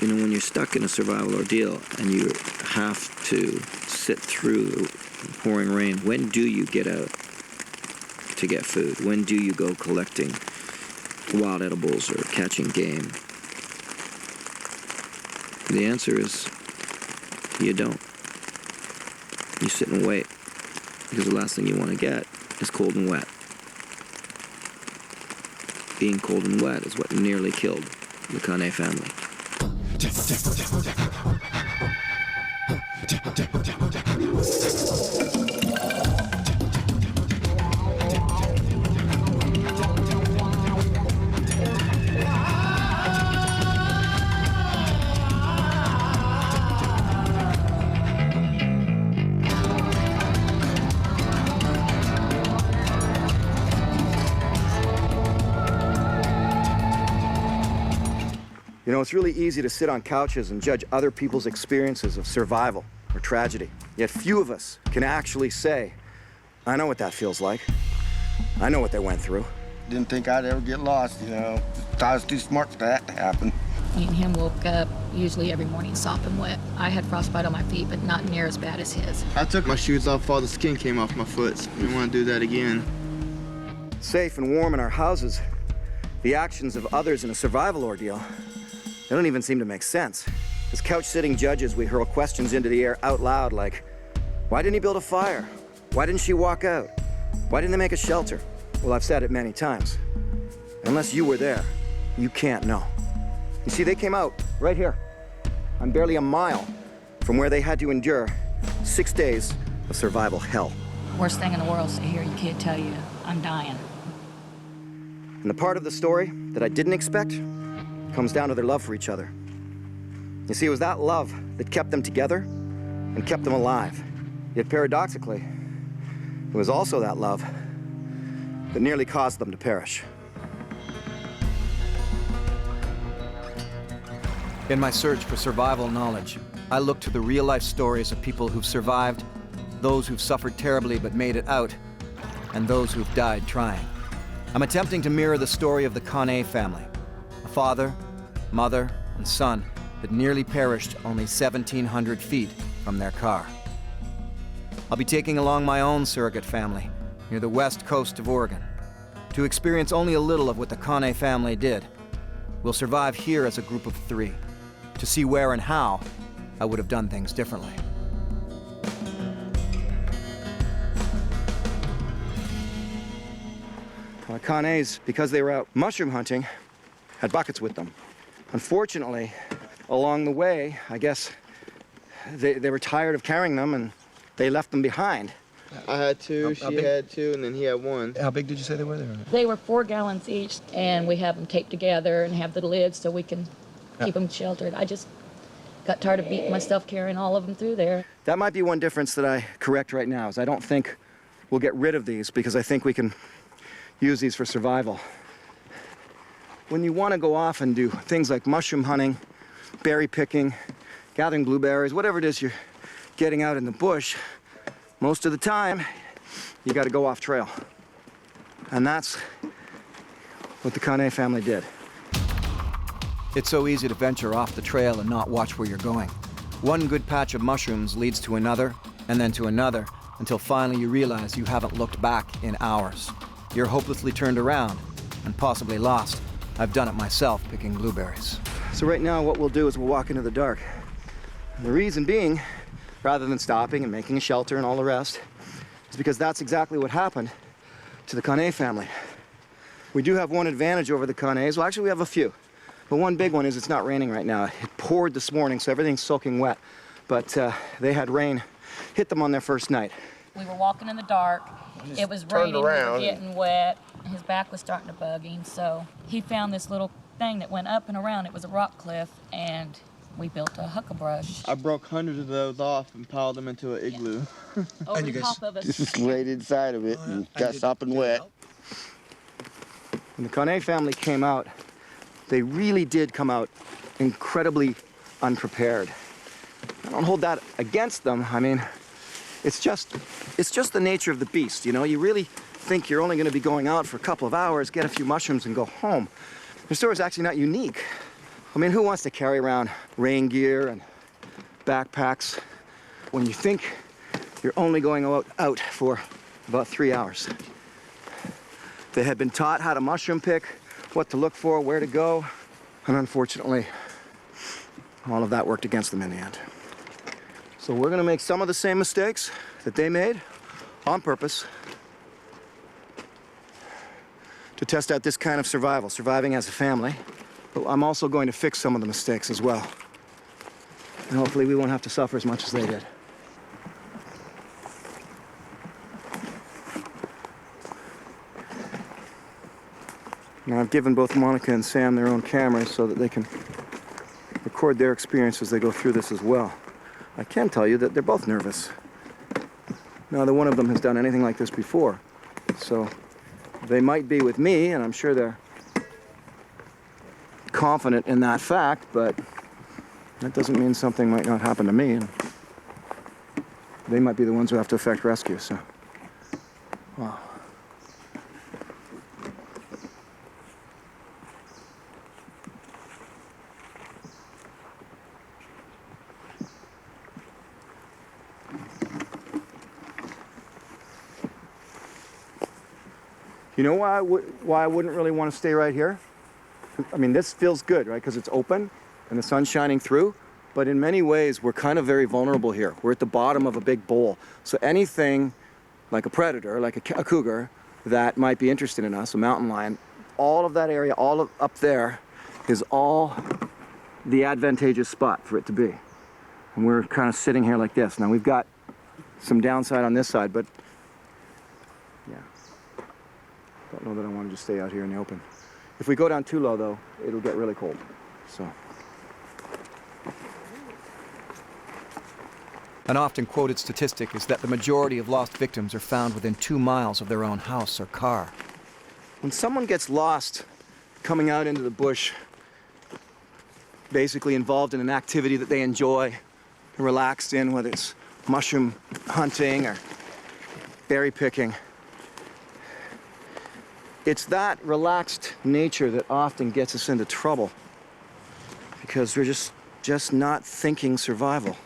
You know, when you're stuck in a survival ordeal and you have to sit through the pouring rain, when do you get out to get food? When do you go collecting wild edibles or catching game? The answer is you don't. You sit and wait, because the last thing you want to get is cold and wet. Being cold and wet is what nearly killed the Conne family. You know, it's really easy to sit on couches and judge other people's experiences of survival or tragedy. Yet few of us can actually say, I know what that feels like. I know what they went through. Didn't think I'd ever get lost, you know. I was too smart for that to happen. Me and him woke up usually every morning sopping wet. I had frostbite on my feet, but not near as bad as his. I took my shoes off, all the skin came off my foot. So I didn't want to do that again. Safe and warm in our houses, the actions of others in a survival ordeal, they don't even seem to make sense. As couch-sitting judges, we hurl questions into the air out loud like, why didn't he build a fire? Why didn't she walk out? Why didn't they make a shelter? Well, I've said it many times. Unless you were there, you can't know. You see, they came out right here. I'm barely a mile from where they had to endure 6 days of survival hell. Worst thing in the world is to hear your kid tell you, I'm dying. And the part of the story that I didn't expect comes down to their love for each other. You see, it was that love that kept them together and kept them alive. Yet paradoxically, it was also that love that nearly caused them to perish. In my search for survival knowledge, I look to the real-life stories of people who've survived, those who've suffered terribly but made it out, and those who've died trying. I'm attempting to mirror the story of the Conne family, a father, mother, and son that nearly perished only 1,700 feet from their car. I'll be taking along my own surrogate family near the west coast of Oregon to experience only a little of what the Conne family did. We'll survive here as a group of 3 to see where and how I would have done things differently. Connes, because they were out mushroom hunting, had buckets with them. Unfortunately, along the way, I guess they were tired of carrying them and they left them behind. I had 2, she had 2, and then he had 1. How big did you say they were? They were 4 gallons each, and we have them taped together and have the lids so we can keep them sheltered. I just got tired of beating myself carrying all of them through there. That might be one difference that I correct right now, is I don't think we'll get rid of these because I think we can use these for survival. When you want to go off and do things like mushroom hunting, berry picking, gathering blueberries, whatever it is you're getting out in the bush, most of the time, you got to go off trail. And that's what the Conne family did. It's so easy to venture off the trail and not watch where you're going. One good patch of mushrooms leads to another, and then to another, until finally you realize you haven't looked back in hours. You're hopelessly turned around and possibly lost. I've done it myself, picking blueberries. So right now, what we'll do is we'll walk into the dark. And the reason being, rather than stopping and making a shelter and all the rest, is because that's exactly what happened to the Conne family. We do have one advantage over the Connes. Well, actually, we have a few. But one big one is it's not raining right now. It poured this morning, so everything's soaking wet. But they had rain hit them on their first night. We were walking in the dark. It was raining, we were getting wet. His back was starting to bug him, so he found this little thing that went up and around. It was a rock cliff, and we built a huckabrush. I broke hundreds of those off and piled them into an igloo. Over the top of us. Just laid inside of it and got sopping wet. When the Conne family came out, they really did come out incredibly unprepared. I don't hold that against them. I mean, it's just the nature of the beast, you know? You really think you're only going to be going out for a couple of hours, get a few mushrooms, and go home. Their story is actually not unique. I mean, who wants to carry around rain gear and backpacks when you think you're only going out for about 3 hours? They had been taught how to mushroom pick, what to look for, where to go, and unfortunately, all of that worked against them in the end. So we're gonna make some of the same mistakes that they made on purpose to test out this kind of survival, surviving as a family. But I'm also going to fix some of the mistakes as well. And hopefully we won't have to suffer as much as they did. Now, I've given both Monica and Sam their own cameras so that they can record their experience as they go through this as well. I can tell you that they're both nervous. Neither one of them has done anything like this before. So they might be with me, and I'm sure they're confident in that fact, but that doesn't mean something might not happen to me. And they might be the ones who have to effect rescue, so. Wow. You know why I wouldn't really want to stay right here? I mean, this feels good, right? Because it's open and the sun's shining through. But in many ways, we're kind of very vulnerable here. We're at the bottom of a big bowl. So anything like a predator, like a cougar, that might be interested in us, a mountain lion, all of that area, all of up there, is all the advantageous spot for it to be. And we're kind of sitting here like this. Now, we've got some downside on this side, but yeah. Don't know that I want to just stay out here in the open. If we go down too low, though, it'll get really cold. So. An often quoted statistic is that the majority of lost victims are found within 2 miles of their own house or car. When someone gets lost coming out into the bush, basically involved in an activity that they enjoy, relaxed in, whether it's mushroom hunting or berry picking, it's that relaxed nature that often gets us into trouble because we're just not thinking survival.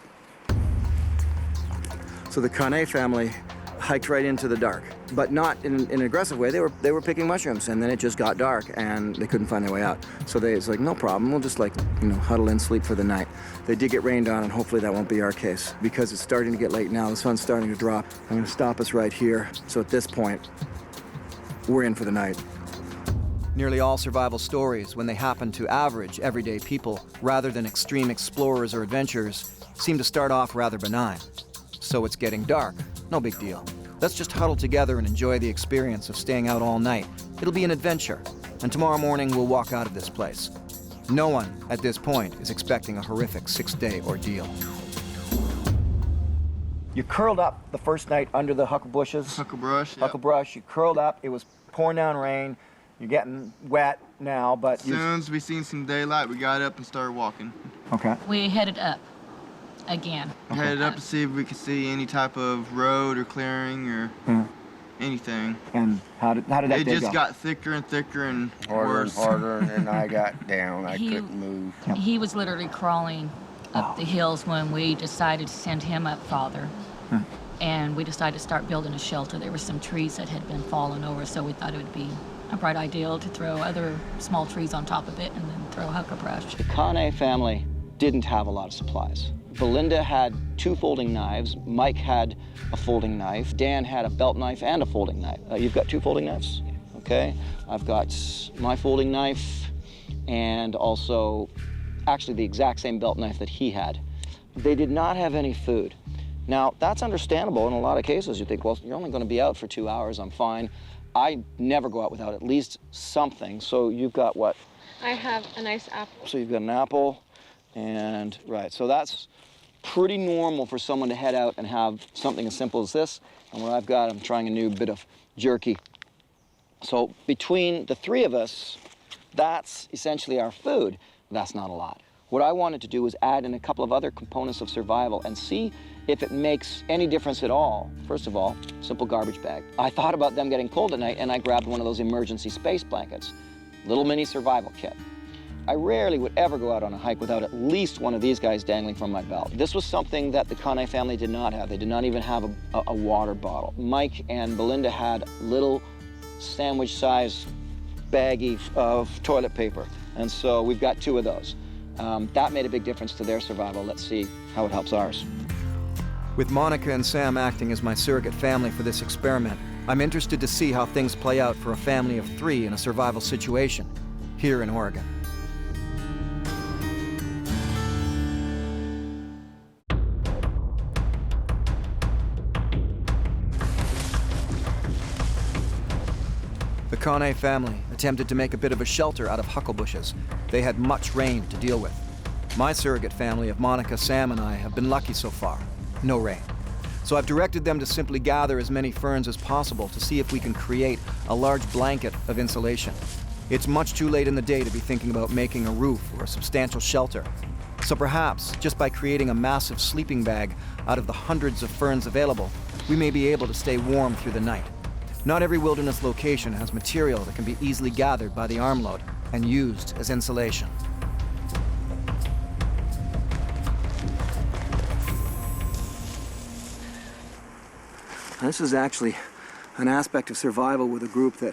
So the Conne family hiked right into the dark, but not in an aggressive way. They were picking mushrooms, and then it just got dark, and they couldn't find their way out. So it's like, no problem, we'll just huddle in, sleep for the night. They did get rained on, and hopefully that won't be our case. Because it's starting to get late now, the sun's starting to drop. I'm gonna stop us right here. So at this point, we're in for the night. Nearly all survival stories, when they happen to average, everyday people, rather than extreme explorers or adventurers, seem to start off rather benign. So it's getting dark. No big deal. Let's just huddle together and enjoy the experience of staying out all night. It'll be an adventure. And tomorrow morning, we'll walk out of this place. No one, at this point, is expecting a horrific 6-day ordeal. You curled up the first night under the hucklebush. Yep. Hucklebush, you curled up. It was pouring down rain. You're getting wet now, but As soon as we seen some daylight, we got up and started walking. Okay. We headed up again. Headed up to see if we could see any type of road or clearing or anything. And how did that day It go? just got thicker and thicker and Harder worse. and harder, and then I got down. I couldn't move. He was literally crawling up the hills when we decided to send him up farther. And we decided to start building a shelter. There were some trees that had been fallen over, so we thought it would be a bright ideal to throw other small trees on top of it and then throw hucklebush. The Conne family didn't have a lot of supplies. Belinda had 2 folding knives, Mike had a folding knife, Dan had a belt knife and a folding knife. You've got 2 folding knives? Okay. I've got my folding knife and also actually the exact same belt knife that he had. They did not have any food. Now, that's understandable in a lot of cases. You think, well, you're only going to be out for 2 hours, I'm fine. I never go out without at least something. So you've got what? I have a nice apple. So you've got an apple, and right. So that's pretty normal for someone to head out and have something as simple as this. And what I've got, I'm trying a new bit of jerky. So between the 3 of us, that's essentially our food. That's not a lot. What I wanted to do was add in a couple of other components of survival and see if it makes any difference at all. First of all, simple garbage bag. I thought about them getting cold at night, and I grabbed one of those emergency space blankets. Little mini survival kit. I rarely would ever go out on a hike without at least one of these guys dangling from my belt. This was something that the Conne family did not have. They did not even have a water bottle. Mike and Belinda had little sandwich-sized baggie of toilet paper, and so we've got 2 of those. That made a big difference to their survival. Let's see how it helps ours. With Monica and Sam acting as my surrogate family for this experiment, I'm interested to see how things play out for a family of 3 in a survival situation here in Oregon. The Conne family attempted to make a bit of a shelter out of hucklebushes. They had much rain to deal with. My surrogate family of Monica, Sam, and I have been lucky so far. No rain. So I've directed them to simply gather as many ferns as possible to see if we can create a large blanket of insulation. It's much too late in the day to be thinking about making a roof or a substantial shelter. So perhaps, just by creating a massive sleeping bag out of the hundreds of ferns available, we may be able to stay warm through the night. Not every wilderness location has material that can be easily gathered by the armload and used as insulation. This is actually an aspect of survival with a group that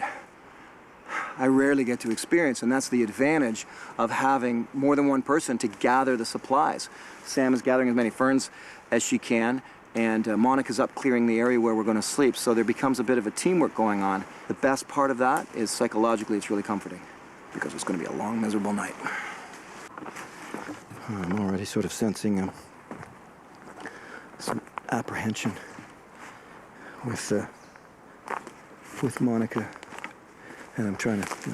I rarely get to experience, and that's the advantage of having more than one person to gather the supplies. Sam is gathering as many ferns as she can, and Monica's up clearing the area where we're going to sleep, so there becomes a bit of a teamwork going on. The best part of that is psychologically it's really comforting, because it's going to be a long, miserable night. I'm already sort of sensing some apprehension with Monica, and I'm trying to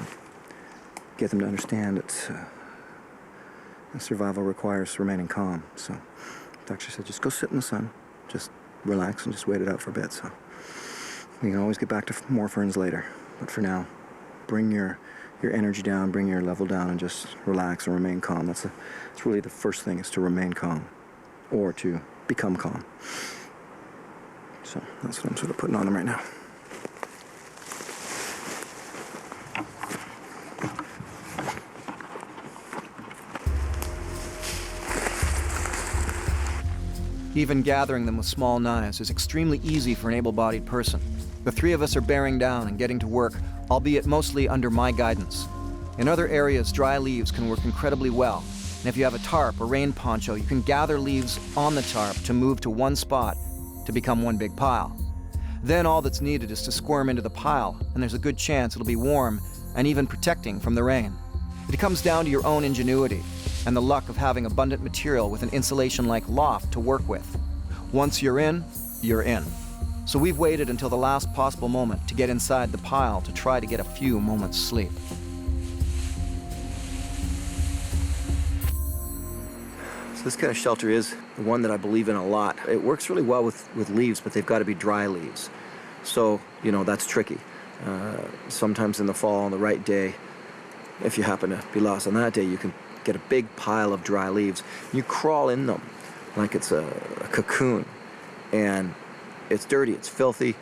get them to understand that survival requires remaining calm. So the doctor said, just go sit in the sun, just relax and just wait it out for a bit. So we can always get back to more ferns later, but for now, bring your energy down, bring your level down, and just relax and remain calm. That's really the first thing, is to remain calm, or to become calm. So that's what I'm sort of putting on them right now. Even gathering them with small knives is extremely easy for an able-bodied person. The 3 of us are bearing down and getting to work, albeit mostly under my guidance. In other areas, dry leaves can work incredibly well, and if you have a tarp or rain poncho, you can gather leaves on the tarp to move to one spot to become one big pile. Then all that's needed is to squirm into the pile, and there's a good chance it'll be warm and even protecting from the rain. It comes down to your own ingenuity and the luck of having abundant material with an insulation-like loft to work with. Once you're in, you're in. So we've waited until the last possible moment to get inside the pile to try to get a few moments sleep. So this kind of shelter is the one that I believe in a lot. It works really well with leaves, but they've got to be dry leaves. So, that's tricky. Sometimes in the fall, on the right day, if you happen to be lost on that day, you can get a big pile of dry leaves. You crawl in them like it's a cocoon. And it's dirty, it's filthy,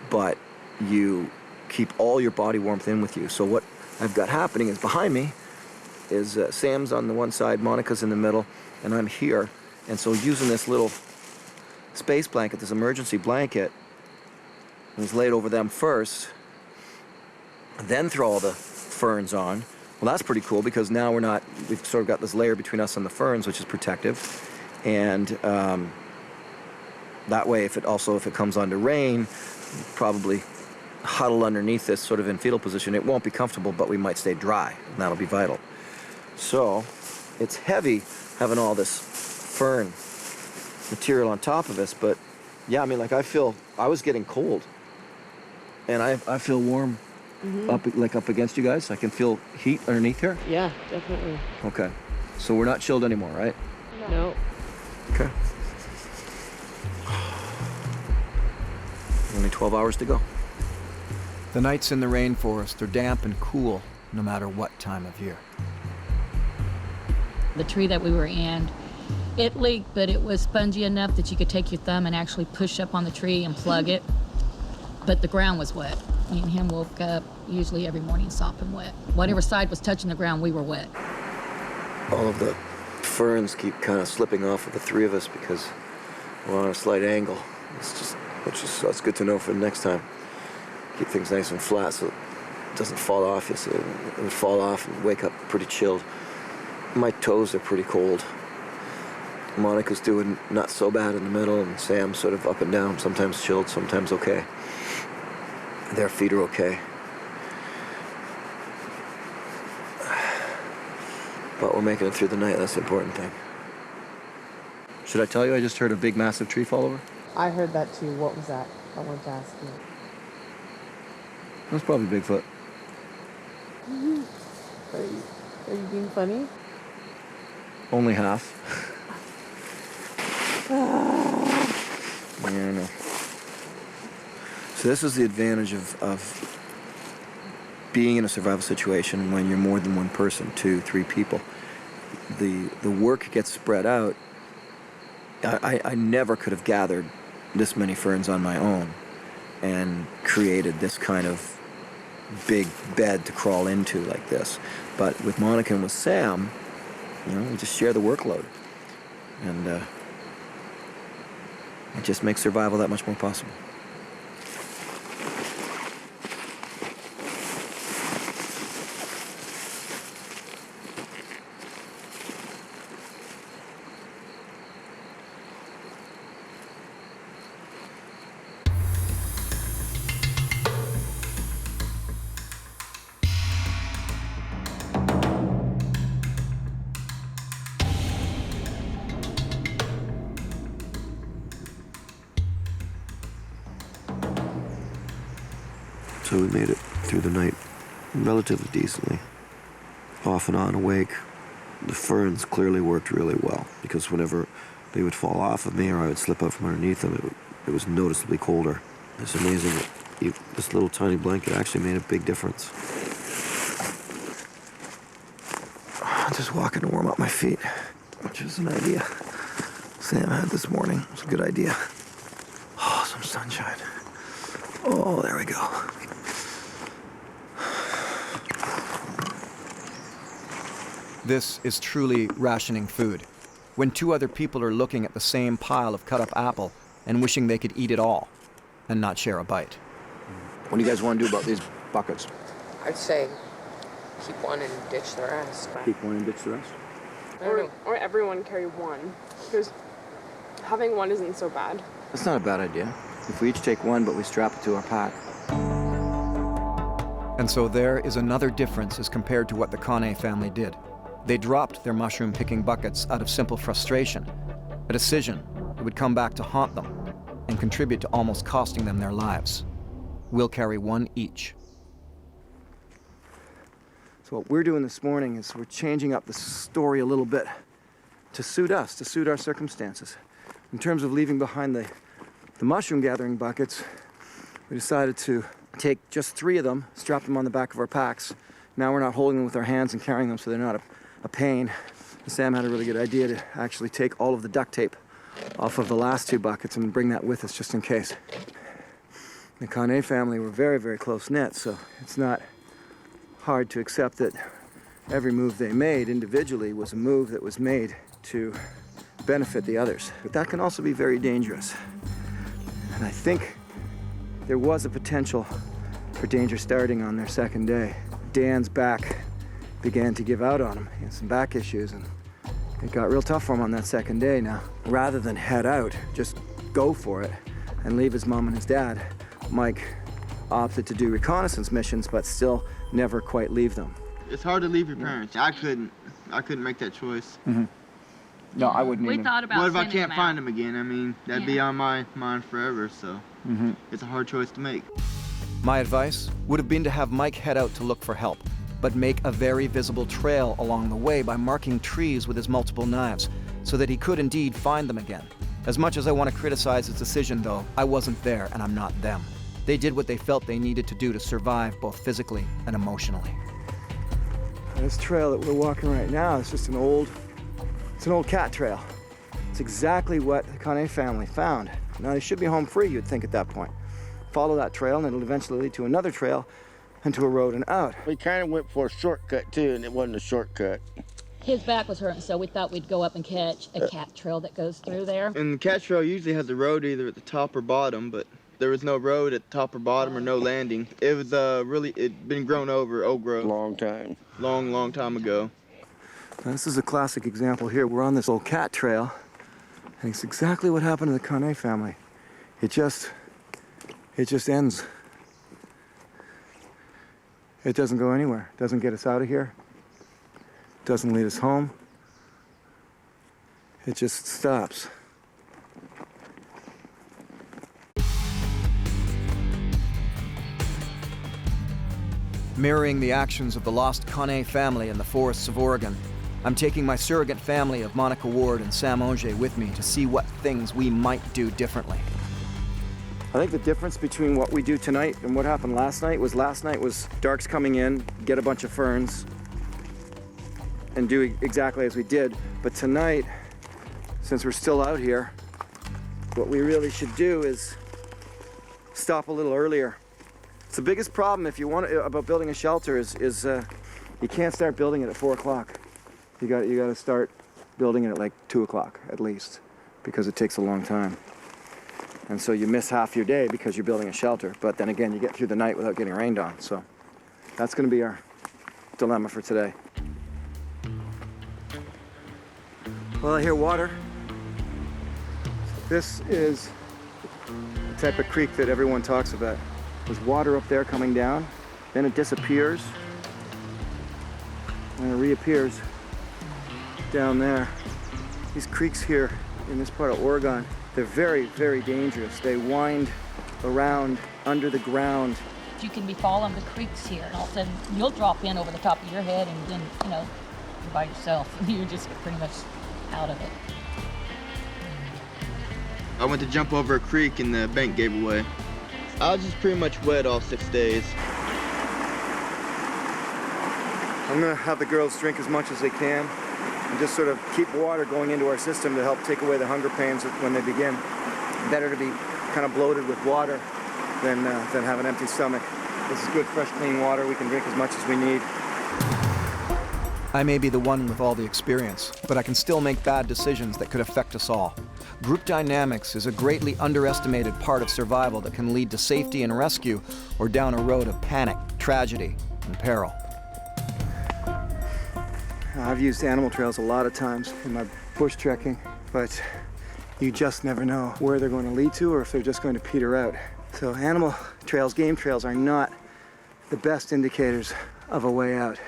but you keep all your body warmth in with you. So what I've got happening is behind me is Sam's on the one side, Monica's in the middle, and I'm here. And so using this little space blanket, this emergency blanket, is laid over them first, then throw all the ferns on. Well, that's pretty cool, because now we've sort of got this layer between us and the ferns, which is protective. And that way, if it comes on to rain, probably huddle underneath this sort of in fetal position. It won't be comfortable, but we might stay dry, and that'll be vital. So it's heavy having all this fern material on top of us, but yeah, I was getting cold, and I feel warm. Mm-hmm. up against you guys. I can feel heat underneath here. Yeah, definitely. Okay, so we're not chilled anymore, right? No. Okay. Only 12 hours to go. The nights in the rainforest are damp and cool, no matter what time of year. The tree that we were in, it leaked, but it was spongy enough that you could take your thumb and actually push up on the tree and plug it. But the ground was wet. Me and him woke up usually every morning sopping wet. Whatever side was touching the ground, we were wet. all of the ferns keep kind of slipping off of the three of us because we're on a slight angle. That's good to know for the next time. Keep things nice and flat so it doesn't fall off you. So it would fall off and wake up pretty chilled. My toes are pretty cold. Monica's doing not so bad in the middle, and Sam's sort of up and down, sometimes chilled, sometimes okay. Their feet are okay. But we're making it through the night, that's the important thing. Should I tell you I just heard a big, massive tree fall over? I heard that too. What was that? I wanted to ask you. That's probably Bigfoot. Are you being funny? Only half. Yeah, I know. So this is the advantage of being in a survival situation when you're more than one person, 2, 3 people. The work gets spread out. I never could have gathered this many ferns on my own and created this kind of big bed to crawl into like this. But with Monica and with Sam, you know, we just share the workload. And it just makes survival that much more possible. So we made it through the night relatively decently. Off and on awake. The ferns clearly worked really well because whenever they would fall off of me or I would slip out from underneath them, it was noticeably colder. It's amazing that this little tiny blanket actually made a big difference. Just walking to warm up my feet, which is an idea Sam had this morning. It was a good idea. Oh, some sunshine. Oh, there we go. This is truly rationing food. When 2 other people are looking at the same pile of cut-up apple and wishing they could eat it all and not share a bite. What do you guys want to do about these buckets? I'd say keep one and ditch the rest. Keep one and ditch the rest? Or everyone carry one. Because having one isn't so bad. That's not a bad idea. If we each take one, but we strap it to our pack. And so there is another difference as compared to what the Conne family did. They dropped their mushroom-picking buckets out of simple frustration, a decision that would come back to haunt them and contribute to almost costing them their lives. We'll carry one each. So what we're doing this morning is we're changing up the story a little bit to suit us, to suit our circumstances. In terms of leaving behind the mushroom gathering buckets, we decided to take just 3 of them, strap them on the back of our packs. Now we're not holding them with our hands and carrying them so they're not a pain. Sam had a really good idea to actually take all of the duct tape off of the last 2 buckets and bring that with us just in case. The Conne family were very, very close-knit, so it's not hard to accept that every move they made individually was a move that was made to benefit the others. But that can also be very dangerous. And I think there was a potential for danger starting on their second day. Dan's back began to give out on him. He had some back issues, and it got real tough for him on that second day. Now, rather than head out, just go for it, and leave his mom and his dad, Mike opted to do reconnaissance missions, but still never quite leave them. It's hard to leave your parents. I couldn't make that choice. Mm-hmm. No, I wouldn't We even. thought about What if I sending can't them find out. them again? I mean, that'd be on my mind forever, so it's a hard choice to make. My advice would have been to have Mike head out to look for help, but make a very visible trail along the way by marking trees with his multiple knives, so that he could indeed find them again. As much as I want to criticize his decision, though, I wasn't there and I'm not them. They did what they felt they needed to do to survive both physically and emotionally. This trail that we're walking right now is just an old cat trail. It's exactly what the Conne family found. Now, they should be home free, you'd think, at that point. Follow that trail, and it'll eventually lead to another trail and to a road and out. We kind of went for a shortcut, too, and it wasn't a shortcut. His back was hurting, so we thought we'd go up and catch a cat trail that goes through there. And the cat trail usually has a road either at the top or bottom, but there was no road at the top or bottom or no landing. It was it'd been grown over, old growth. Long time. Long time ago. This is a classic example here. We're on this old cat trail, and it's exactly what happened to the Conne family. It just ends. It doesn't go anywhere. It doesn't get us out of here. It doesn't lead us home. It just stops. Mirroring the actions of the lost Conne family in the forests of Oregon, I'm taking my surrogate family of Monica Ward and Sam Auger with me to see what things we might do differently. I think the difference between what we do tonight and what happened last night was dark's coming in, get a bunch of ferns, and do exactly as we did. But tonight, since we're still out here, what we really should do is stop a little earlier. It's the biggest problem if you want about building a shelter is you can't start building it at 4 o'clock. You got to start building it at like 2 o'clock at least, because it takes a long time. And so you miss half your day because you're building a shelter. But then again, you get through the night without getting rained on. So that's going to be our dilemma for today. Well, I hear water. This is the type of creek that everyone talks about. There's water up there coming down, then it disappears, and it reappears down there. These creeks here in this part of Oregon, they're very, very dangerous. They wind around under the ground. You can be following the creeks here, and all of a sudden you'll drop in over the top of your head, and then, you're by yourself. You're just pretty much out of it. I went to jump over a creek and the bank gave away. I was just pretty much wet all 6 days. I'm gonna have the girls drink as much as they can and just sort of keep water going into our system to help take away the hunger pains when they begin. Better to be kind of bloated with water than have an empty stomach. This is good, fresh, clean water. We can drink as much as we need. I may be the one with all the experience, but I can still make bad decisions that could affect us all. Group dynamics is a greatly underestimated part of survival that can lead to safety and rescue, or down a road of panic, tragedy, and peril. I've used animal trails a lot of times in my bush trekking, but you just never know where they're going to lead to or if they're just going to peter out. So animal trails, game trails are not the best indicators of a way out.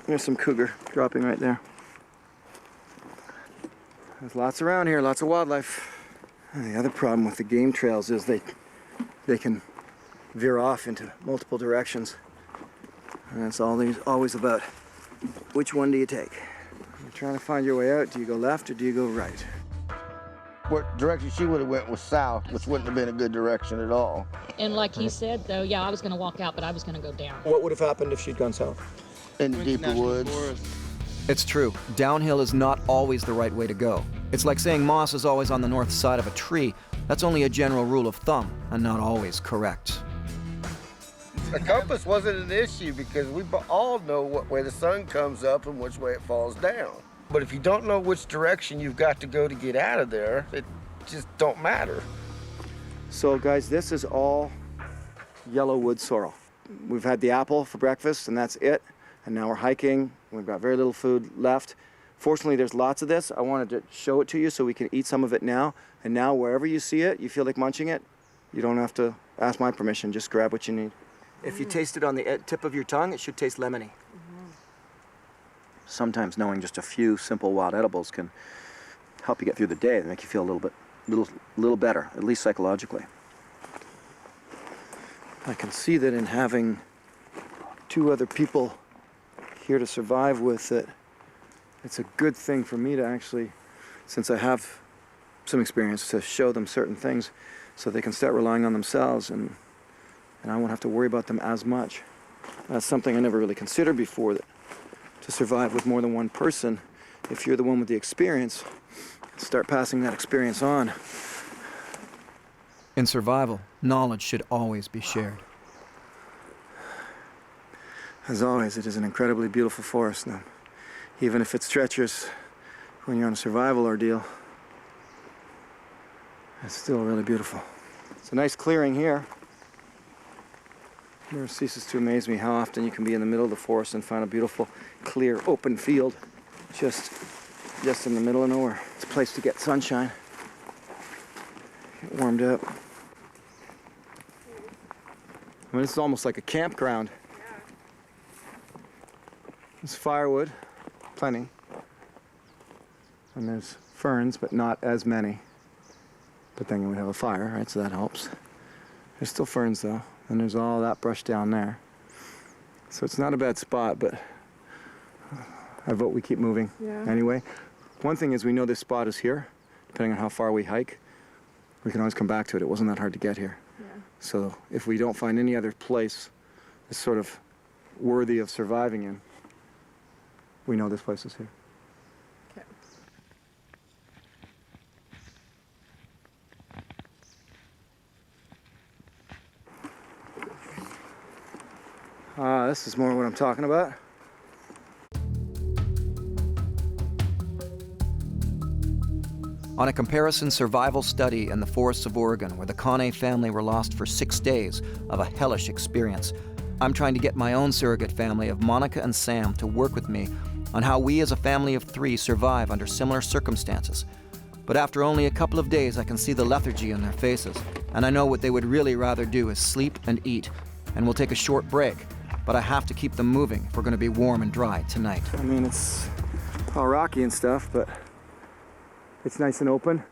There's some cougar dropping right there. There's lots around here, lots of wildlife. And the other problem with the game trails is they can veer off into multiple directions. And that's always about which one do you take. You're trying to find your way out. Do you go left or do you go right? What direction she would have went was south, which wouldn't have been a good direction at all. And like he said, though, yeah, I was going to walk out, but I was going to go down. What would have happened if she'd gone south? In the deeper woods. It's true, downhill is not always the right way to go. It's like saying moss is always on the north side of a tree. That's only a general rule of thumb, and not always correct. The compass wasn't an issue because we all know what way the sun comes up and which way it falls down. But if you don't know which direction you've got to go to get out of there, it just don't matter. So guys, this is all yellow wood sorrel. We've had the apple for breakfast and that's it. And now we're hiking. We've got very little food left. Fortunately, there's lots of this. I wanted to show it to you so we can eat some of it now. And now wherever you see it, you feel like munching it, you don't have to ask my permission. Just grab what you need. If you taste it on the tip of your tongue, it should taste lemony. Sometimes knowing just a few simple wild edibles can help you get through the day and make you feel a little better, at least psychologically. I can see that in having 2 other people here to survive with it, it's a good thing for me to actually, since I have some experience, to show them certain things so they can start relying on themselves and I won't have to worry about them as much. That's something I never really considered before, that to survive with more than one person, if you're the one with the experience, start passing that experience on. In survival, knowledge should always be shared. As always, it is an incredibly beautiful forest now. Even if it's treacherous when you're on a survival ordeal, it's still really beautiful. It's a nice clearing here. It never ceases to amaze me how often you can be in the middle of the forest and find a beautiful, clear, open field just in the middle of nowhere. It's a place to get sunshine, get warmed up. I mean, this is almost like a campground. There's firewood, plenty. And there's ferns, but not as many. But then we have a fire, right? So that helps. There's still ferns though. And there's all that brush down there. So it's not a bad spot, but I vote we keep moving anyway. One thing is we know this spot is here. Depending on how far we hike, we can always come back to it. It wasn't that hard to get here. Yeah. So if we don't find any other place that's sort of worthy of surviving in, we know this place is here. Okay. This is more what I'm talking about. On a comparison survival study in the forests of Oregon, where the Conne family were lost for 6 days of a hellish experience, I'm trying to get my own surrogate family of Monica and Sam to work with me on how we as a family of 3 survive under similar circumstances. But after only a couple of days, I can see the lethargy in their faces, and I know what they would really rather do is sleep and eat, and we'll take a short break, but I have to keep them moving if we're going to be warm and dry tonight. I mean, it's all rocky and stuff, but it's nice and open.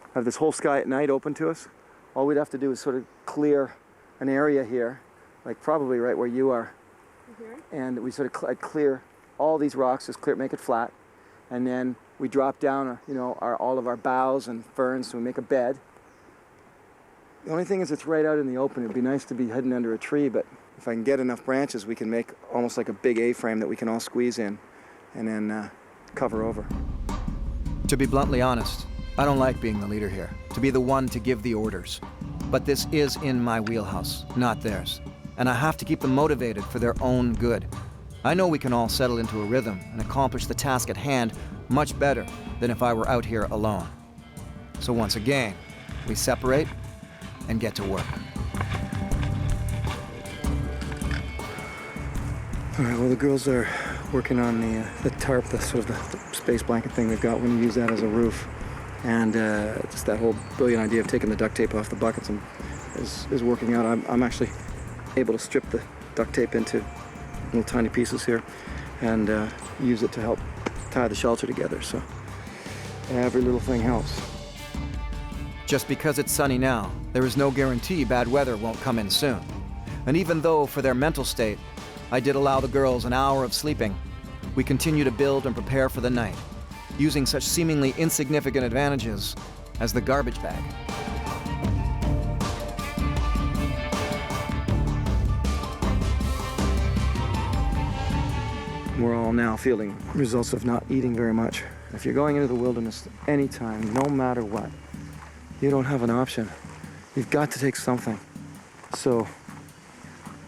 I have this whole sky at night open to us. All we'd have to do is sort of clear an area here, like probably right where you are. And we sort of clear all these rocks, just make it flat. And then we drop down, all of our boughs and ferns, so we make a bed. The only thing is it's right out in the open. It'd be nice to be hidden under a tree, but if I can get enough branches, we can make almost like a big A-frame that we can all squeeze in and then cover over. To be bluntly honest, I don't like being the leader here, to be the one to give the orders. But this is in my wheelhouse, not theirs. And I have to keep them motivated for their own good. I know we can all settle into a rhythm and accomplish the task at hand much better than if I were out here alone. So once again, we separate and get to work. All right, well, the girls are working on the tarp, the sort of the space blanket thing they've got. We're going to use that as a roof. And just that whole brilliant idea of taking the duct tape off the buckets is working out. I'm actually able to strip the duct tape into little tiny pieces here and use it to help tie the shelter together. So every little thing helps. Just because it's sunny now, there is no guarantee bad weather won't come in soon. And even though for their mental state, I did allow the girls an hour of sleeping, we continue to build and prepare for the night, using such seemingly insignificant advantages as the garbage bag. We're all now feeling results of not eating very much. If you're going into the wilderness anytime, no matter what, you don't have an option. You've got to take something. So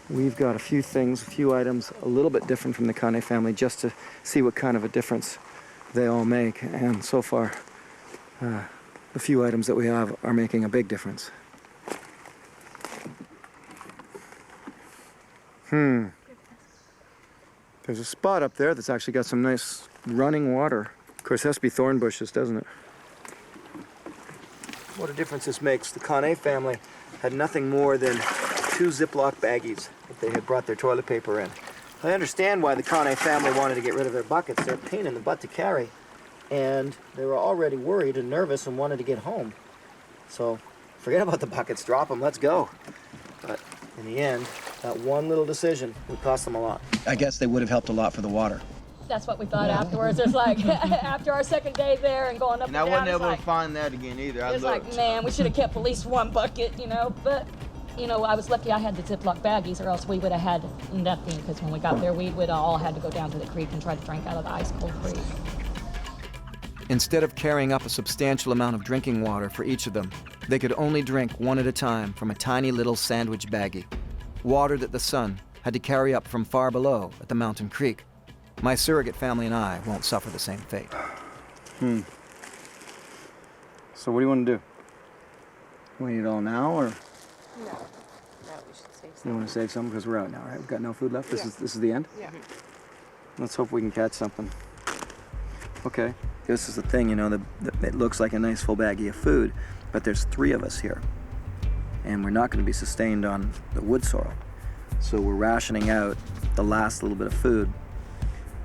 we've got a few things, a few items, a little bit different from the Conne family, just to see what kind of a difference they all make. And so far, the few items that we have are making a big difference. There's a spot up there that's actually got some nice running water. Of course, it has to be thorn bushes, doesn't it? What a difference this makes. The Conne family had nothing more than 2 Ziploc baggies that they had brought their toilet paper in. I understand why the Conne family wanted to get rid of their buckets. They're a pain in the butt to carry. And they were already worried and nervous and wanted to get home. So forget about the buckets, drop them, let's go. But in the end, that one little decision would cost them a lot. I guess they would have helped a lot for the water. That's what we thought afterwards. It's like, after our second day there and going up and down, I wasn't able to find that again either. It's like, man, we should have kept at least 1 bucket, But, I was lucky I had the Ziploc baggies, or else we would have had nothing, because when we got there, we would have all had to go down to the creek and try to drink out of the ice-cold creek. Instead of carrying up a substantial amount of drinking water for each of them, they could only drink one at a time from a tiny little sandwich baggie. Water that the son had to carry up from far below at the mountain creek. My surrogate family and I won't suffer the same fate. So what do you want to do? Want to eat it all now, or No. No, we should save you some. want to save some because we're out now, right? We've got no food left. This is the end. Yeah. Let's hope we can catch something. Okay. This is the thing, you know, it looks like a nice full baggie of food, but there's 3 of us here, and we're not going to be sustained on the wood sorrel. So we're rationing out the last little bit of food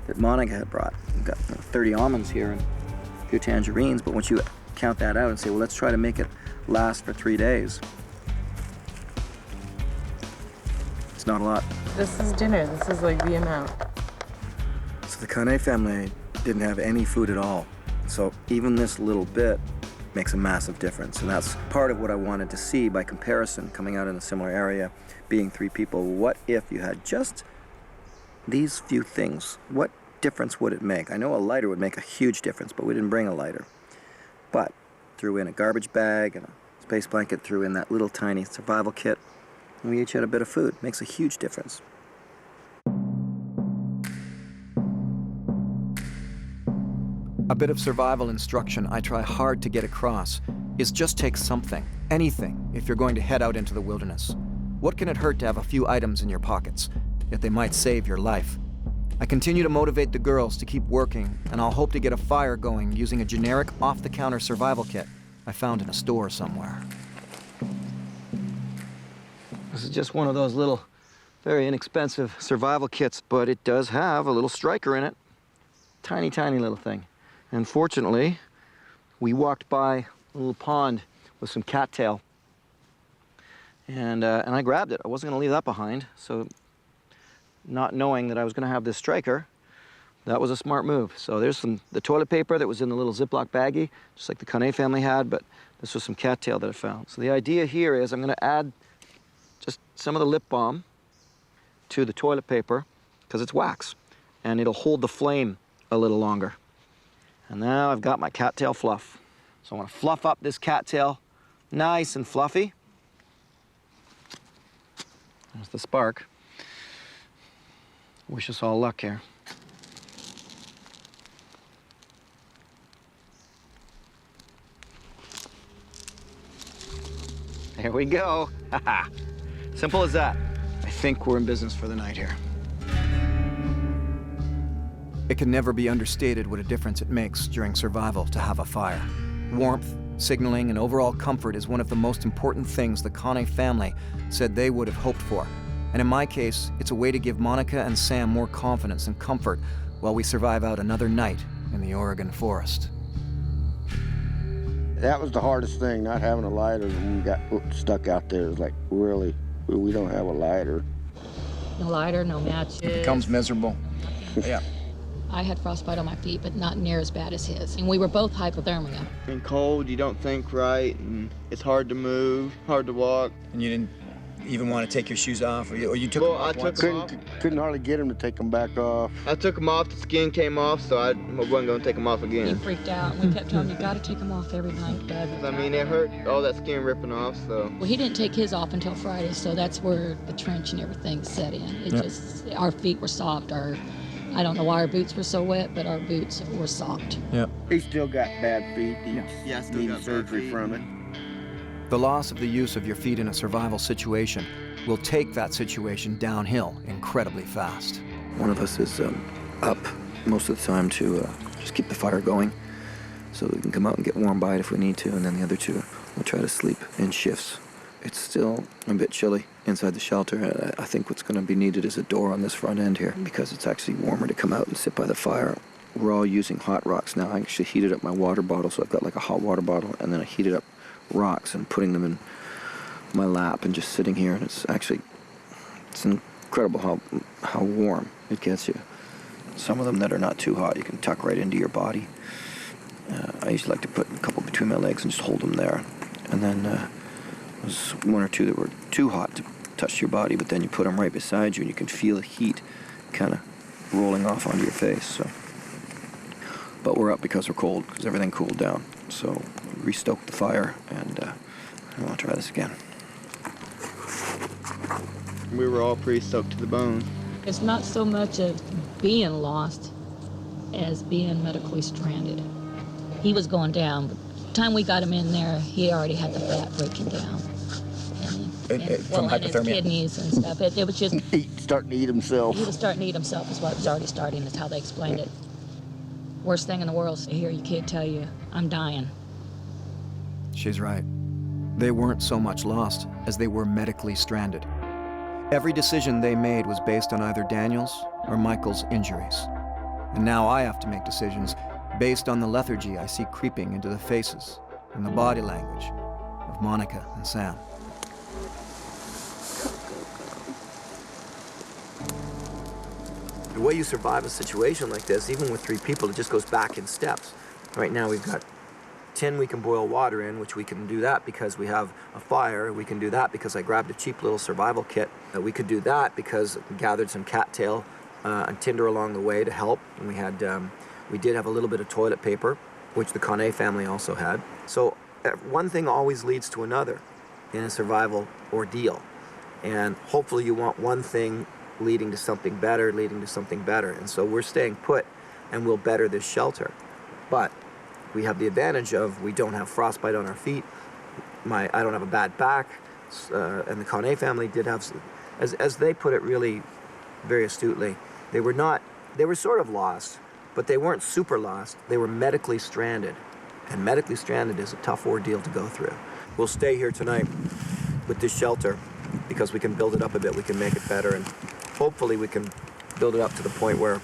that Monica had brought. We've got 30 almonds here and a few tangerines, but once you count that out and say, well, let's try to make it last for 3 days, it's not a lot. This is dinner. This is like the amount. So the Conne family didn't have any food at all. So even this little bit makes a massive difference. And that's part of what I wanted to see by comparison, coming out in a similar area, being 3 people. What if you had just these few things? What difference would it make? I know a lighter would make a huge difference, but we didn't bring a lighter. But threw in a garbage bag and a space blanket, threw in that little tiny survival kit, and we each had a bit of food. Makes a huge difference. A bit of survival instruction I try hard to get across is just take something, anything, if you're going to head out into the wilderness. What can it hurt to have a few items in your pockets? Yet they might save your life. I continue to motivate the girls to keep working, and I'll hope to get a fire going using a generic off-the-counter survival kit I found in a store somewhere. This is just one of those little, very inexpensive survival kits, but it does have a little striker in it. Tiny, tiny little thing. And fortunately, we walked by a little pond with some cattail, and I grabbed it. I wasn't going to leave that behind, so not knowing that I was going to have this striker, that was a smart move. So there's the toilet paper that was in the little Ziploc baggie, just like the Conne family had, but this was some cattail that I found. So the idea here is I'm going to add just some of the lip balm to the toilet paper, because it's wax, and it'll hold the flame a little longer. And now I've got my cattail fluff. So I want to fluff up this cattail nice and fluffy. There's the spark. Wish us all luck here. There we go. Simple as that. I think we're in business for the night here. It can never be understated what a difference it makes during survival to have a fire. Warmth, signaling, and overall comfort is one of the most important things the Conne family said they would have hoped for. And in my case, it's a way to give Monica and Sam more confidence and comfort while we survive out another night in the Oregon forest. That was the hardest thing, not having a lighter when we got stuck out there. It was like, really, we don't have a lighter. No lighter, no matches. It becomes miserable. Yeah. I had frostbite on my feet, but not near as bad as his. And we were both hypothermia. In cold, you don't think right, and it's hard to move, hard to walk. And you didn't even want to take your shoes off, or you took Well, them off I took once? them off. Couldn't hardly get him to take them back off. I took them off, the skin came off, so I wasn't going to take them off He again. freaked out, and we kept telling him, you got to take them off every night, Doug. I mean, it hurt, all that skin ripping off, so. Well, he didn't take his off until Friday, so that's where the trench and everything set in. It just, our feet were soft. I don't know why our boots were so wet, but our boots were soft. Yeah. He still got bad feet. He still needs got bad surgery feet. from it. The loss of the use of your feet in a survival situation will take that situation downhill incredibly fast. One of us is up most of the time to just keep the fire going so we can come out and get warm by it if we need to, and then the other 2 will try to sleep in shifts. It's still a bit chilly inside the shelter. I think what's going to be needed is a door on this front end here because it's actually warmer to come out and sit by the fire. We're all using hot rocks now. I actually heated up my water bottle, so I've got like a hot water bottle, and then I heated up rocks and putting them in my lap and just sitting here, and it's incredible how warm it gets you. Some of them that are not too hot you can tuck right into your body. I usually like to put a couple between my legs and just hold them there, and then there's 1 or 2 that were too hot to touch your body, but then you put them right beside you and you can feel the heat kind of rolling off onto your face. So, but we're up because we're cold, because everything cooled down. So restoked the fire, and I want to try this again. We were all pretty soaked to the bone. It's not so much of being lost as being medically stranded. He was going down, but the time we got him in there, he already had the fat breaking down. From and his hypothermia? kidneys and stuff. It was just... Starting to eat himself. He was starting to eat himself is what was already starting, is how they explained it. Worst thing in the world is to hear your kid tell you, I'm dying. She's right. They weren't so much lost as they were medically stranded. Every decision they made was based on either Daniel's or Michael's injuries. And now I have to make decisions based on the lethargy I see creeping into the faces and the body language of Monica and Sam. The way you survive a situation like this, even with 3 people, it just goes back in steps. Right now we've got tin we can boil water in, which we can do that because we have a fire. We can do that because I grabbed a cheap little survival kit. We could do that because we gathered some cattail and tinder along the way to help. And we did have a little bit of toilet paper, which the Conne family also had. So one thing always leads to another in a survival ordeal. And hopefully you want one thing leading to something better, leading to something better. And so we're staying put and we'll better this shelter. But we have the advantage of we don't have frostbite on our feet. I don't have a bad back. And the Conne family did have, as they put it really very astutely, they were sort of lost, but they weren't super lost. They were medically stranded. And medically stranded is a tough ordeal to go through. We'll stay here tonight with this shelter because we can build it up a bit, we can make it better, and hopefully we can build it up to the point where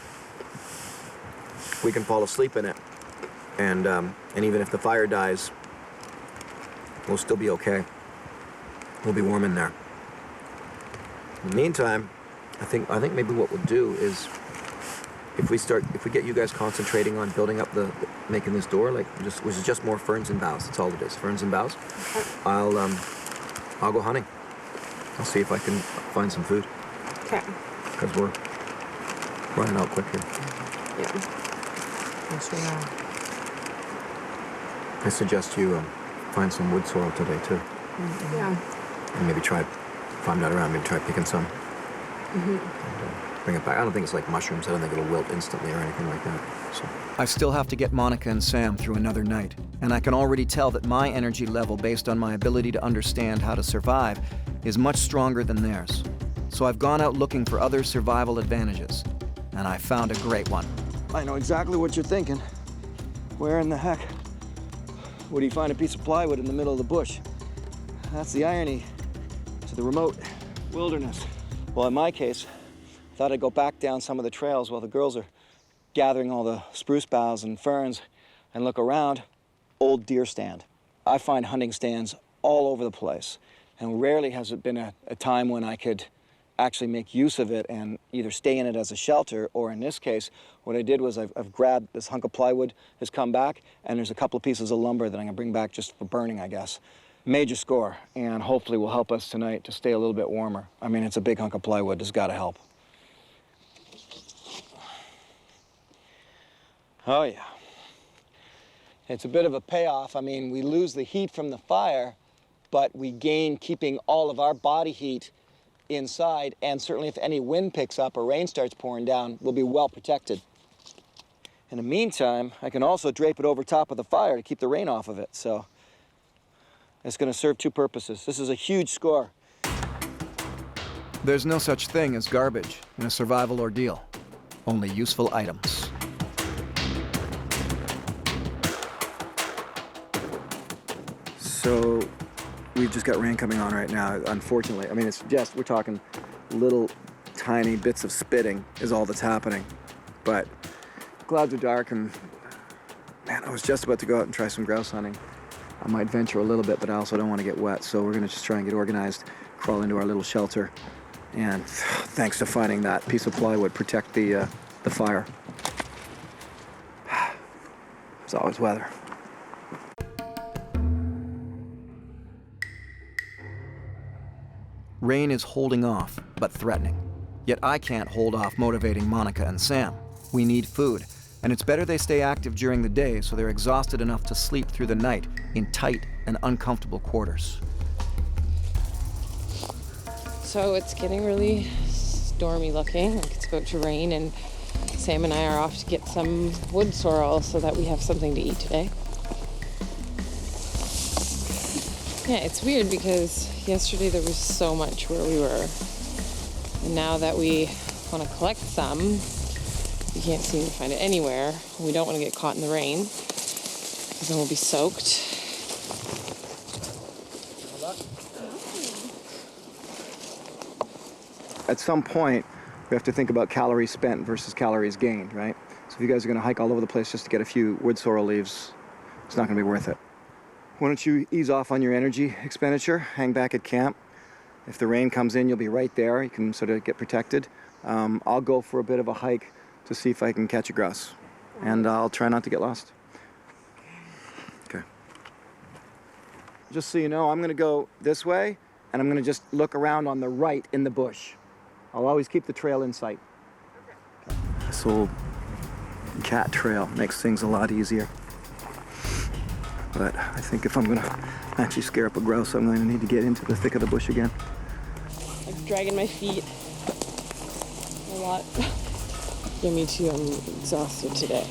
we can fall asleep in it. And even if the fire dies, we'll still be okay. We'll be warm in there. In the meantime, I think maybe what we'll do is if we get you guys concentrating on building up making this door, which is just more ferns and boughs. That's all it is, ferns and boughs. I'll go hunting. I'll see if I can find some food. Okay. Because we're running out quick here. Yeah. Yes, we are. I suggest you find some wood sorrel today too. Mm-hmm. Yeah. And maybe try, if I'm not around, maybe try picking some. Mm-hmm. And bring it back. I don't think it's like mushrooms. I don't think it'll wilt instantly or anything like that. So. I still have to get Monica and Sam through another night, and I can already tell that my energy level, based on my ability to understand how to survive, is much stronger than theirs. So I've gone out looking for other survival advantages, and I found a great one. I know exactly what you're thinking. Where in the heck would he find a piece of plywood in the middle of the bush? That's the irony to the remote wilderness. Well, in my case, I thought I'd go back down some of the trails while the girls are gathering all the spruce boughs and ferns and look around. Old deer stand. I find hunting stands all over the place, and rarely has it been a time when I could actually make use of it and either stay in it as a shelter, or in this case, what I did was I've grabbed this hunk of plywood, has come back, and there's a couple of pieces of lumber that I'm gonna bring back just for burning, I guess. Major score, and hopefully will help us tonight to stay a little bit warmer. I mean, it's a big hunk of plywood, it's gotta help. Oh yeah. It's a bit of a payoff. I mean, we lose the heat from the fire, but we gain keeping all of our body heat inside, and certainly if any wind picks up or rain starts pouring down, we'll be well protected. In the meantime, I can also drape it over top of the fire to keep the rain off of it, so it's gonna serve 2 purposes. This is a huge score. There's no such thing as garbage in a survival ordeal, only useful items. So we've just got rain coming on right now, unfortunately. I mean, it's just, we're talking little tiny bits of spitting is all that's happening. But clouds are dark, and man, I was just about to go out and try some grouse hunting. I might venture a little bit, but I also don't want to get wet, so we're gonna just try and get organized, crawl into our little shelter, and thanks to finding that piece of plywood, protect the fire. It's always weather. Rain is holding off, but threatening. Yet I can't hold off motivating Monica and Sam. We need food, and it's better they stay active during the day so they're exhausted enough to sleep through the night in tight and uncomfortable quarters. So it's getting really stormy looking, like it's about to rain, and Sam and I are off to get some wood sorrel so that we have something to eat today. Yeah, it's weird because yesterday there was so much where we were, and now that we want to collect some, we can't seem to find it anywhere. We don't want to get caught in the rain because then we'll be soaked. At some point, we have to think about calories spent versus calories gained, right? So if you guys are going to hike all over the place just to get a few wood sorrel leaves, it's not going to be worth it. Why don't you ease off on your energy expenditure, hang back at camp. If the rain comes in, you'll be right there. You can sort of get protected. I'll go for a bit of a hike to see if I can catch a grouse. And I'll try not to get lost. Okay. Just so you know, I'm going to go this way, and I'm going to just look around on the right in the bush. I'll always keep the trail in sight. Okay. This old cat trail makes things a lot easier. But I think if I'm going to actually scare up a grouse, I'm going to need to get into the thick of the bush again. I'm dragging my feet a lot. Yeah, me too. I'm exhausted today.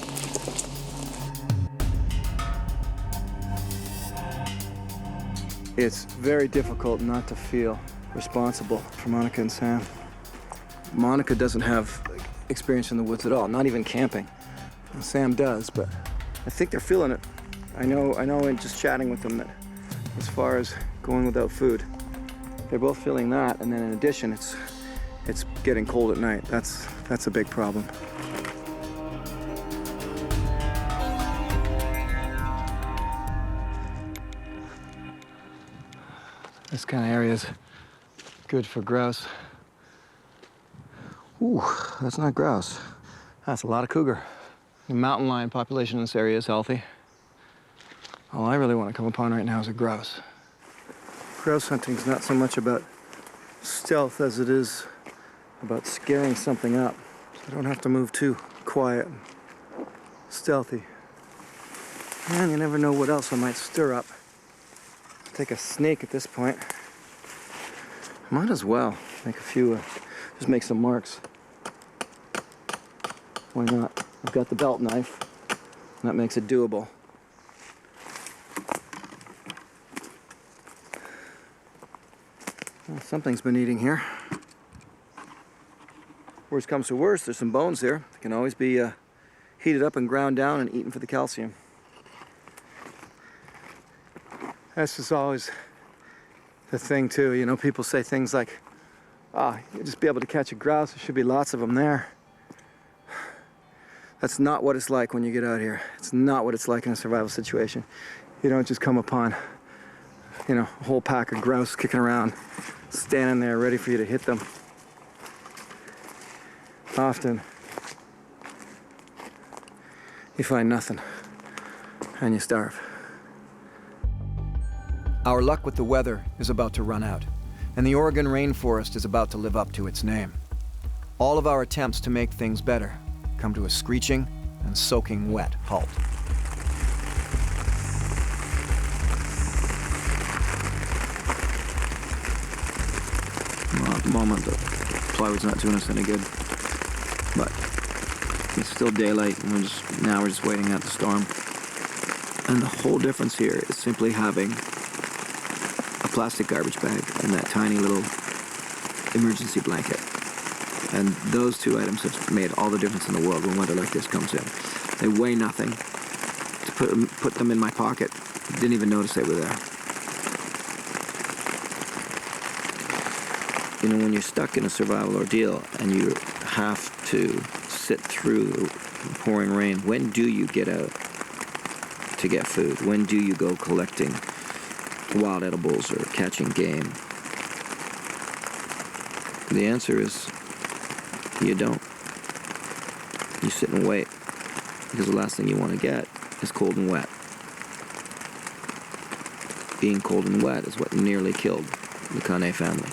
It's very difficult not to feel responsible for Monica and Sam. Monica doesn't have experience in the woods at all, not even camping. And Sam does, but I think they're feeling it. I know in just chatting with them that as far as going without food, they're both feeling that, and then in addition, it's getting cold at night. That's a big problem. This kind of area is good for grouse. Ooh, that's not grouse. That's a lot of cougar. The mountain lion population in this area is healthy. All I really want to come upon right now is a grouse. Grouse hunting's not so much about stealth as it is about scaring something up. So I don't have to move too quiet and stealthy. And you never know what else I might stir up. Take a snake at this point. Might as well make a few, just make some marks. Why not? I've got the belt knife. That makes it doable. Well, something's been eating here. Worst comes to worst, there's some bones here. They can always be heated up and ground down and eaten for the calcium. That's just always the thing too. You know, people say things like, you'll just be able to catch a grouse. There should be lots of them there. That's not what it's like when you get out here. It's not what it's like in a survival situation. You don't just come upon, you know, a whole pack of grouse kicking around, standing there ready for you to hit them. Often, you find nothing, and you starve. Our luck with the weather is about to run out, and the Oregon rainforest is about to live up to its name. All of our attempts to make things better come to a screeching and soaking wet halt. Well, at the moment, the plywood's not doing us any good, but it's still daylight, and we're just waiting out the storm. And the whole difference here is simply having a plastic garbage bag and that tiny little emergency blanket. And those two items have made all the difference in the world when weather like this comes in. They weigh nothing. To put them in my pocket, didn't even notice they were there. You know, when you're stuck in a survival ordeal and you have to sit through the pouring rain, when do you get out to get food? When do you go collecting wild edibles or catching game? The answer is you don't. You sit and wait, because the last thing you want to get is cold and wet. Being cold and wet is what nearly killed the Conne family.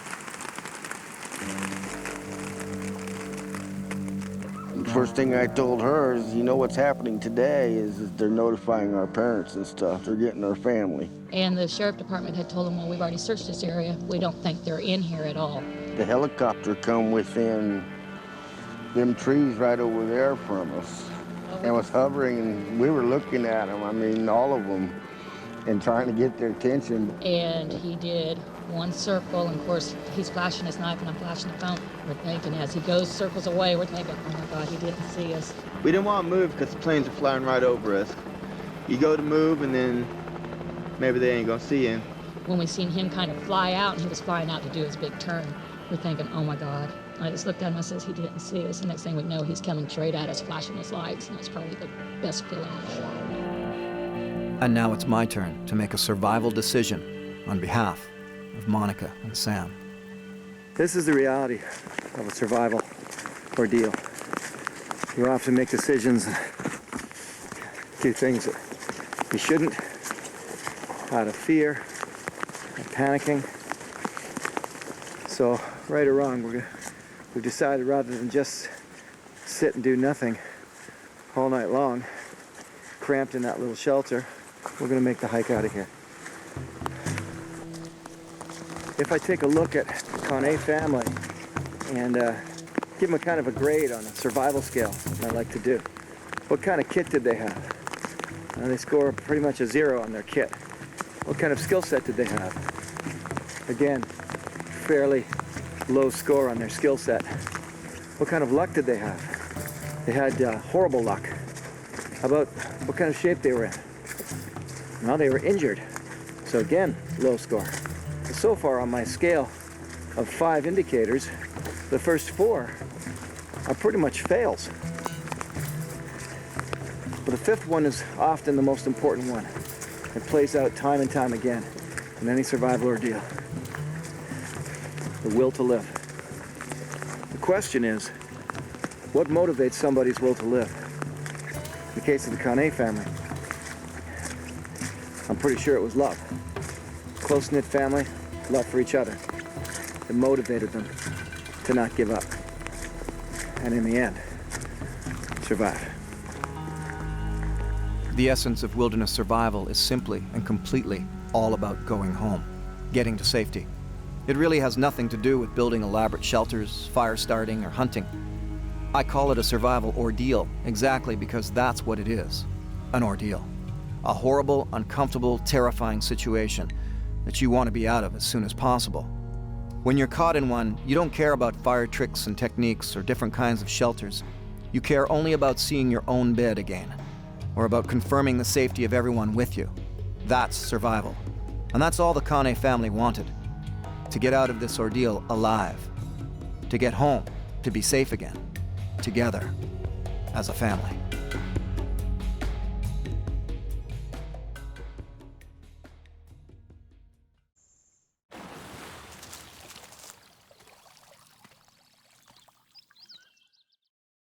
The first thing I told her is, you know what's happening today is they're notifying our parents and stuff. They're getting our family. And the sheriff department had told them, well, we've already searched this area. We don't think they're in here at all. The helicopter come within them trees right over there from us and was hovering, and we were looking at them, I mean, all of them, and trying to get their attention. And he did one circle, and of course, he's flashing his knife and I'm flashing the phone. We're thinking, as he goes circles away, we're thinking, oh my God, he didn't see us. We didn't want to move because the planes are flying right over us. You go to move and then maybe they ain't gonna see you. When we seen him kind of fly out, and he was flying out to do his big turn, we're thinking, oh my God. I just looked at him and says, he didn't see us. The next thing we know, he's coming straight at us, flashing his lights, and it's probably the best feeling in the world. And now it's my turn to make a survival decision on behalf of Monica and Sam. This is the reality of a survival ordeal. You often make decisions and do things that you shouldn't, out of fear and panicking. So, right or wrong, we've decided rather than just sit and do nothing all night long, cramped in that little shelter, we're going to make the hike out of here. If I take a look at the Conne family and give them a kind of a grade on a survival scale, I like to do. What kind of kit did they have? They score pretty much a 0 on their kit. What kind of skill set did they have? Again, fairly low score on their skill set. What kind of luck did they have? They had horrible luck. How about what kind of shape they were in? Well, they were injured. So again, low score. So far on my scale of 5 indicators, the first 4 are pretty much fails. But the 5th one is often the most important one. It plays out time and time again in any survival ordeal. The will to live. The question is, what motivates somebody's will to live? In the case of the Conne family, I'm pretty sure it was love. Close-knit family, love for each other. It motivated them to not give up. And in the end, survive. The essence of wilderness survival is simply and completely all about going home, getting to safety. It really has nothing to do with building elaborate shelters, fire starting, or hunting. I call it a survival ordeal exactly because that's what it is, an ordeal. A horrible, uncomfortable, terrifying situation that you want to be out of as soon as possible. When you're caught in one, you don't care about fire tricks and techniques or different kinds of shelters. You care only about seeing your own bed again, or about confirming the safety of everyone with you. That's survival. And that's all the Conne family wanted. To get out of this ordeal alive. To get home, to be safe again. Together, as a family.